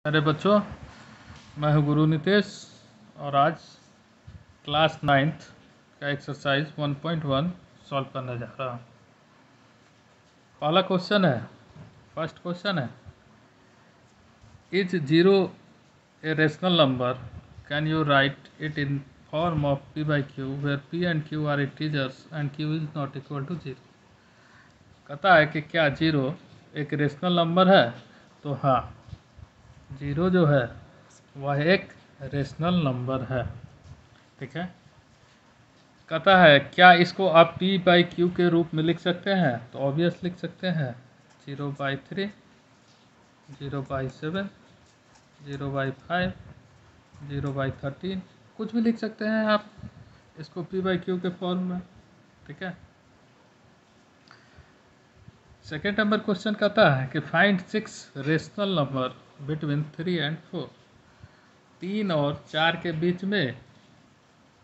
अरे बच्चों, मैं हूँ गुरु नितेश और आज क्लास 9th का एक्सरसाइज 1.1 सॉल्व करने जा रहा हूँ। पहला क्वेश्चन है, फर्स्ट क्वेश्चन है, is zero a rational number, can you write it in form of p by q where p and q are integers and q is not equal to zero. कहता है कि क्या zero एक rational number है? तो हाँ, zero जो है वह एक रेशनल नंबर है। ठीक है। कहता है क्या इसको आप p बाई क्यू के रूप में लिख सकते हैं? तो ऑब्वियस लिख सकते हैं। 0/3, 0/7, 0/5, 0/13, कुछ भी लिख सकते हैं आप इसको p बाई क्यू के फॉर्म में। ठीक है। सेकेंड नंबर क्वेश्चन कहता है कि find 6 rational number between 3 and 4। 3 और 4 के बीच में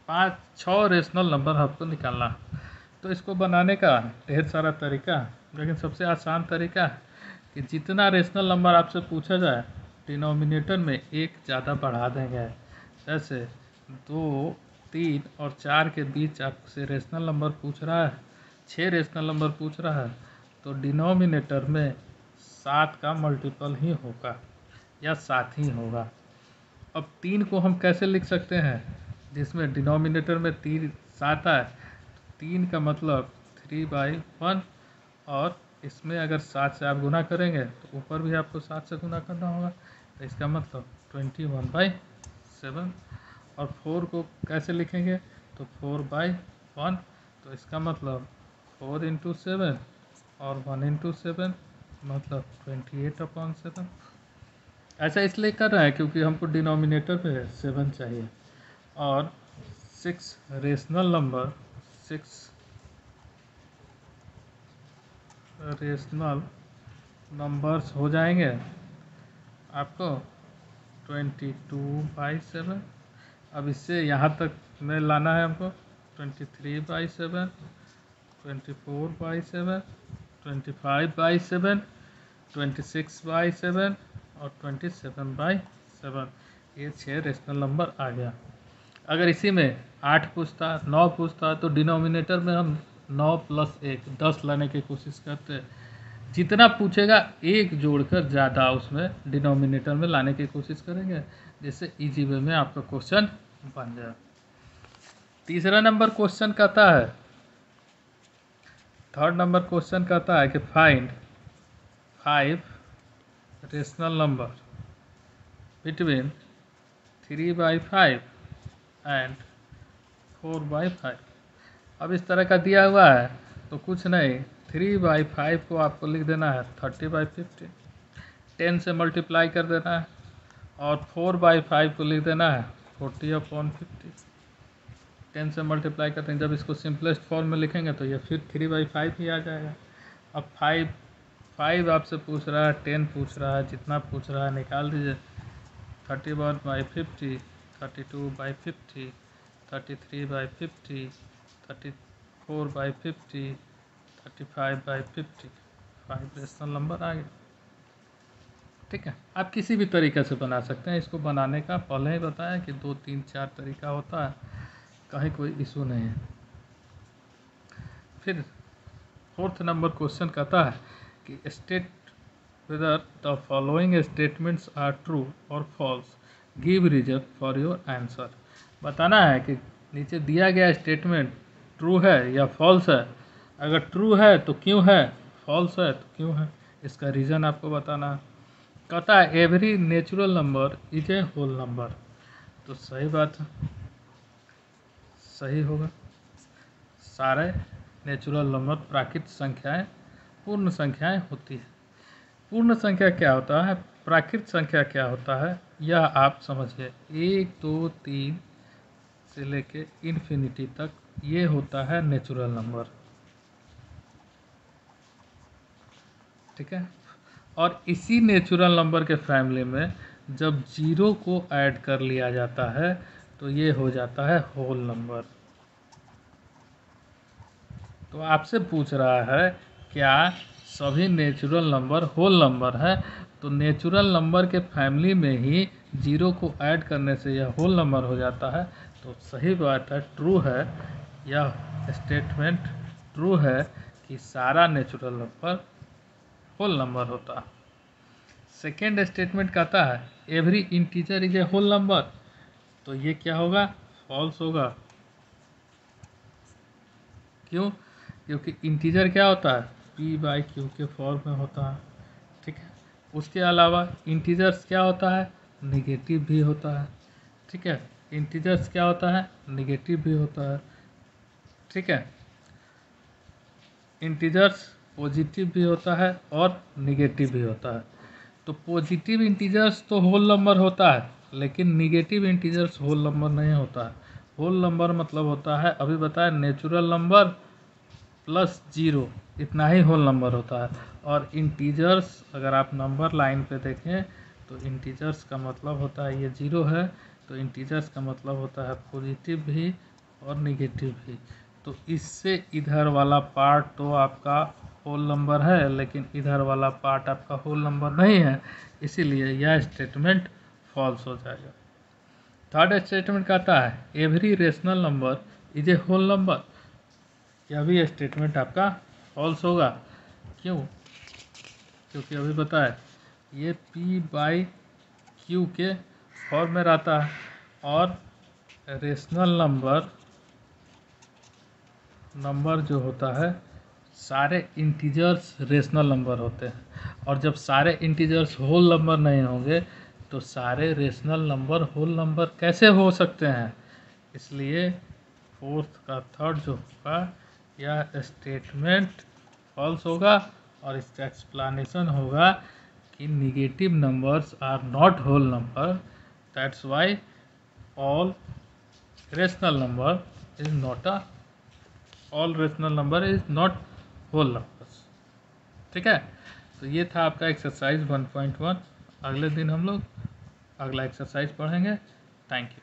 6 रेशनल नंबर आपको निकालना। तो इसको बनाने का ढेर सारा तरीका है, लेकिन सबसे आसान तरीका है कि जितना रेशनल नंबर आपसे पूछा जाए डिनोमिनेटर में एक ज़्यादा बढ़ा देंगे। जैसे 2, 3 और 4 के बीच आपसे रेशनल नंबर पूछ रहा है, 6 रेशनल नंबर पूछ रहा है, तो डिनोमिनेटर में 7 का मल्टीपल ही होगा या 7 ही होगा। अब 3 को हम कैसे लिख सकते हैं? जिसमें डिनोमिनेटर में 7 है, 3 का मतलब 3/1, और इसमें अगर 7 से आप गुना करेंगे तो ऊपर भी आपको 7 से गुना करना होगा, तो इसका मतलब 21/7। और 4 को कैसे लिखेंगे? तो 4/1, तो इसका मतलब 4 × 7 और 1 × 7 मतलब 28/7। ऐसा इसलिए कर रहा है क्योंकि हमको डिनोमिनेटर पे 7 चाहिए। और 6 रेशनल नंबर्स हो जाएंगे आपको 22/7। अब इससे यहाँ तक में लाना है हमको 23/7, 24/7, 25/7, 26/7 और 27/7। ये 6 रेशनल नंबर आ गया। अगर इसी में 8 पूछता, 9 पूछता, तो डिनोमिनेटर में हम 9 + 1 10 लाने की कोशिश करते। जितना पूछेगा एक जोड़कर ज़्यादा उसमें डिनोमिनेटर में लाने की कोशिश करेंगे, जिससे इजी वे में आपका क्वेश्चन बन जाए। तीसरा नंबर क्वेश्चन कहता है, थर्ड नंबर क्वेश्चन कहता है कि find 5 rational number between 3/5 and 4/5। अब इस तरह का दिया हुआ है तो कुछ नहीं, 3/5 को आपको लिख देना है 30/50, 10 से मल्टीप्लाई कर देना है, और 4/5 को लिख देना है 40/50। 10 से मल्टीप्लाई करते हैं, जब इसको सिंपलेस्ट फॉर्म में लिखेंगे तो ये फिर 3/5 ही आ जाएगा। अब 5 आपसे पूछ रहा है, 10 पूछ रहा है, जितना पूछ रहा है निकाल दीजिए। 31/50, 32/50, 33/50, 34/50, 35/50, 5 रेशनल नंबर आ गए। ठीक है। आप किसी भी तरीके से बना सकते हैं। इसको बनाने का पहले ही बताया कि 2, 3, 4 तरीका होता है, कहीं कोई इशू नहीं है। फिर फोर्थ नंबर क्वेश्चन कहता है कि state whether the following statements are true or false, give reason for your answer। बताना है कि नीचे दिया गया स्टेटमेंट ट्रू है या फॉल्स है। अगर ट्रू है तो क्यों है, फॉल्स है तो क्यों है, इसका रीज़न आपको बताना है। कहता है every natural number is a whole number. तो सही बात है, सही होगा। सारे नेचुरल नंबर प्राकृत संख्याएं पूर्ण संख्याएं होती है। पूर्ण संख्या क्या होता है, प्राकृत संख्या क्या होता है, यह आप समझिए। 1, 2, 3 से लेके इन्फिनिटी तक ये होता है नेचुरल नंबर। ठीक है। और इसी नेचुरल नंबर के फैमिली में जब जीरो को ऐड कर लिया जाता है तो ये हो जाता है होल नंबर। तो आपसे पूछ रहा है क्या सभी नेचुरल नंबर होल नंबर है? तो नेचुरल नंबर के फैमिली में ही जीरो को ऐड करने से यह होल नंबर हो जाता है। तो सही बात है, ट्रू है, यह स्टेटमेंट ट्रू है कि सारा नेचुरल नंबर होल नंबर होता है। सेकेंड स्टेटमेंट कहता है every integer is a whole number, तो ये क्या होगा, फॉल्स होगा। क्यों? क्योंकि इंटीजर क्या होता है, p/q के फॉर्म में होता है, ठीक है। उसके अलावा इंटीजर्स क्या होता है, निगेटिव भी होता है, ठीक है। इंटीजर्स क्या होता है, निगेटिव भी होता है, ठीक है। इंटीजर्स पॉजिटिव भी होता है और निगेटिव भी होता है। तो पॉजिटिव इंटीजर्स तो होल नंबर होता है, लेकिन निगेटिव इंटीजर्स होल नंबर नहीं होता है। होल नंबर मतलब होता है, अभी बताया, नेचुरल नंबर प्लस जीरो, इतना ही होल नंबर होता है। और इंटीजर्स, अगर आप नंबर लाइन पे देखें तो इंटीजर्स का मतलब होता है, ये जीरो है तो इंटीजर्स का मतलब होता है पॉजिटिव भी और निगेटिव भी। तो इससे इधर वाला पार्ट तो आपका होल नंबर है, लेकिन इधर वाला पार्ट आपका होल नंबर नहीं है, इसीलिए यह स्टेटमेंट फॉल्स हो जाएगा। थर्ड स्टेटमेंट कहता है every rational number is a whole number, यह भी स्टेटमेंट आपका फॉल्स होगा। क्यों? क्योंकि अभी बताए ये p/q के फॉर्म में रहता है और रेशनल नंबर जो होता है, सारे इंटीजर्स रेशनल नंबर होते हैं, और जब सारे इंटीजर्स होल नंबर नहीं होंगे तो सारे रेशनल नंबर होल नंबर कैसे हो सकते हैं। इसलिए फोर्थ का थर्ड जो होगा यह स्टेटमेंट फॉल्स होगा, और इसका एक्सप्लेनेशन होगा कि negative numbers are not whole number, that's why all rational number is not a all rational number is not whole numbers, ठीक है। तो ये था आपका एक्सरसाइज 1.1। अगले दिन हम लोग अगला एक्सरसाइज पढ़ेंगे। Thank you.